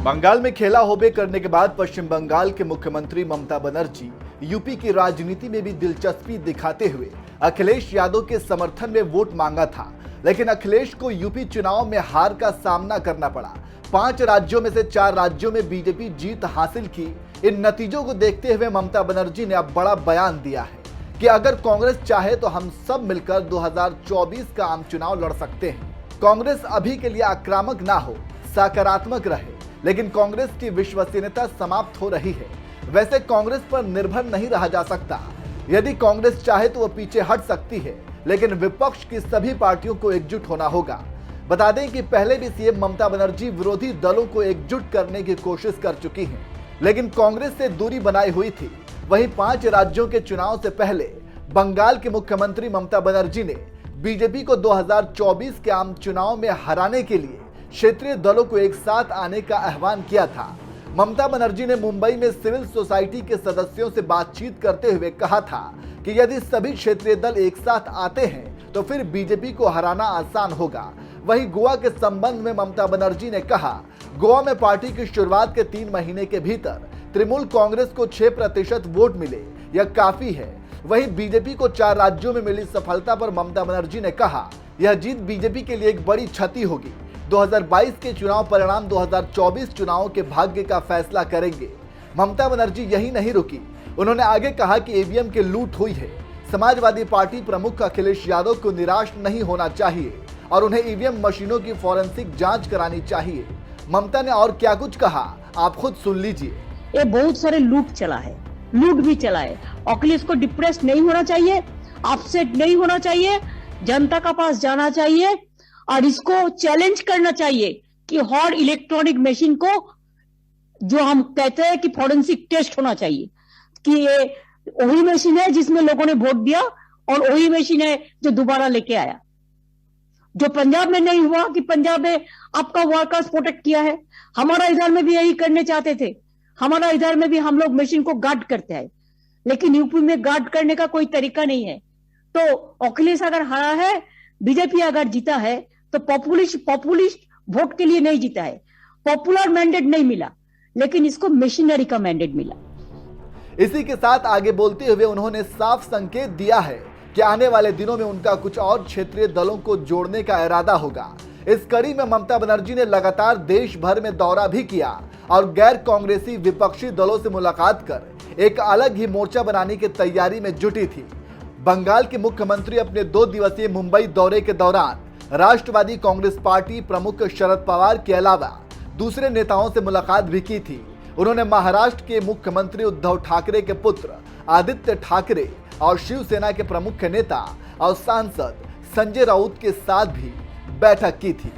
बंगाल में खेला होबे करने के बाद पश्चिम बंगाल के मुख्यमंत्री ममता बनर्जी यूपी की राजनीति में भी दिलचस्पी दिखाते हुए अखिलेश यादव के समर्थन में वोट मांगा था, लेकिन अखिलेश को यूपी चुनाव में हार का सामना करना पड़ा। 5 राज्यों में से 4 राज्यों में बीजेपी जीत हासिल की। इन नतीजों को देखते हुए ममता बनर्जी ने अब बड़ा बयान दिया है कि अगर कांग्रेस चाहे तो हम सब मिलकर 2024 का आम चुनाव लड़ सकते हैं। कांग्रेस अभी के लिए आक्रामक ना हो, सकारात्मक रहे, लेकिन कांग्रेस की विश्वसनीयता समाप्त हो रही है। वैसे कांग्रेस पर निर्भर नहीं रहा जा सकता। यदि कांग्रेस चाहे तो वह पीछे हट सकती है, लेकिन विपक्ष की सभी पार्टियों को एकजुट होना होगा। बता दें कि पहले भी सीएम ममता बनर्जी विरोधी दलों को एकजुट करने की कोशिश कर चुकी हैं, लेकिन कांग्रेस से दूरी बनाई हुई थी। वहीं 5 राज्यों के चुनाव से पहले बंगाल के मुख्यमंत्री ममता बनर्जी ने बीजेपी को 2024 के आम चुनाव में हराने के लिए क्षेत्रीय दलों को एक साथ आने का आह्वान किया था। ममता बनर्जी ने मुंबई में सिविल सोसाइटी के सदस्यों से बातचीत करते हुए कहा था कि यदि सभी क्षेत्रीय दल एक साथ आते हैं तो फिर बीजेपी को हराना आसान होगा। वहीं गोवा के संबंध में ममता बनर्जी ने कहा, गोवा में पार्टी की शुरुआत के 3 महीने के भीतर तृणमूल कांग्रेस को 6% वोट मिले, यह काफी है। वहीं बीजेपी को 4 राज्यों में मिली सफलता पर ममता बनर्जी ने कहा, यह जीत बीजेपी के लिए एक बड़ी क्षति होगी। 2022 के चुनाव परिणाम 2024 चुनावों के भाग्य का फैसला करेंगे। ममता बनर्जी यही नहीं रुकी, उन्होंने आगे कहा कि ईवीएम की लूट हुई है। समाजवादी पार्टी प्रमुख अखिलेश यादव को निराश नहीं होना चाहिए और उन्हें ईवीएम मशीनों की फॉरेंसिक जांच करानी चाहिए। ममता ने और क्या कुछ कहा, आप खुद सुन लीजिए। ये बहुत सारे लूट भी चला है। अखिलेश को डिप्रेस नहीं होना चाहिए, अपसेट नहीं होना चाहिए, जनता का पास जाना चाहिए और इसको चैलेंज करना चाहिए कि हर इलेक्ट्रॉनिक मशीन को, जो हम कहते हैं कि फॉरेंसिक टेस्ट होना चाहिए, कि ये वही मशीन है जिसमें लोगों ने वोट दिया और वही मशीन है जो दोबारा लेके आया। जो पंजाब में नहीं हुआ कि पंजाब में आपका वर्कर्स प्रोटेक्ट किया है, हमारा इधर में भी यही करने चाहते थे। हमारा इधर में भी हम लोग मशीन को गार्ड करते हैं, लेकिन यूपी में गार्ड करने का कोई तरीका नहीं है। तो अखिलेश अगर हारा है, बीजेपी अगर जीता है, तो पॉपुलिस्ट वोट के लिए नहीं जीता है, पॉपुलर मैंडेट नहीं मिला, लेकिन इसको मशीनरी का मैंडेट मिला। इसी के साथ आगे बोलते हुए उन्होंने साफ संकेत दिया है कि आने वाले दिनों में उनका कुछ और क्षेत्रीय दलों को जोड़ने का इरादा होगा। इस कड़ी में ममता बनर्जी ने लगातार देश भर में दौरा भी किया और गैर कांग्रेसी विपक्षी दलों से मुलाकात कर एक अलग ही मोर्चा बनाने की तैयारी में जुटी थी। बंगाल के मुख्यमंत्री अपने 2 दिवसीय मुंबई दौरे के दौरान राष्ट्रवादी कांग्रेस पार्टी प्रमुख शरद पवार के अलावा दूसरे नेताओं से मुलाकात भी की थी। उन्होंने महाराष्ट्र के मुख्यमंत्री उद्धव ठाकरे के पुत्र आदित्य ठाकरे और शिवसेना के प्रमुख नेता और सांसद संजय राउत के साथ भी बैठक की थी।